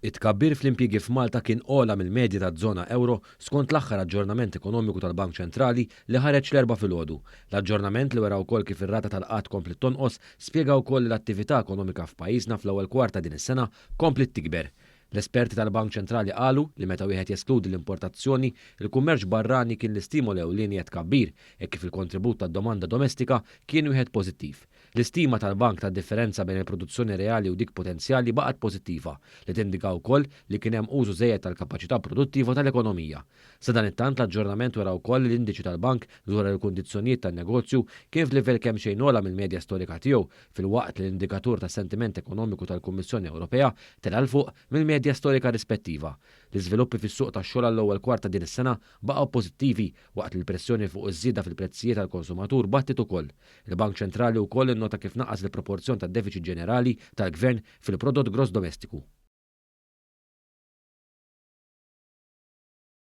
It-tkabbir fl-impjiegi f'Malta kien ogħla mill-medja taż-żona euro skont l-aħħar aġġornament ekonomiku tal-Bank Ċentrali li ħareġ l-erba' filgħodu. L-aġġornament li wera wkoll kif ir-rata tal-qatt komplet tonqos spjega wkoll li l-attività ekonomika f'pajjiżna fl-ewwel kwarta din is-sena komplet tikber. L-esperti tal-Bank Ċentrali qalu li meta wieħed jeskludi l-importazzjoni, il-kummerċ barrani kien l-istimol ewlieni qed tkabbir e kif il-kontribut tad-domanda domestika kien wieħed pożittiv. L-istima tal-bank tad-differenza bejn il-produzzjoni reali u dik potenzjali baqgħet pożittiva li tindika wkoll li kien hemm użu żejjed tal-kapaċità produttiva tal-ekonomija. Sa dan it-tant l-aġġornament wera wkoll l-indiċi tal-bank dwar il-kundizzjonijiet tan-negozju kien f'livell kemm xejn ogħla mill-medja storika tiegħu fil-waqt li l-indikatur tas sentiment ekonomiku tal-Kummissjoni Ewropea telha fuq mill-medja storika rispettiva. L-iżviluppi fis-suq tax-xogħol għall-ewwel kwarta din is-sena baqgħu pożittivi waqt li l-pressjoni fuq iż-żieda fil-prezzijiet tal-konsumatur battit ukoll. Il-Bank Ċentrali wkoll innota kif naqqas il-proporzjon tad-deficit ġenerali tal-Gvern fil-prodott gross domestiku.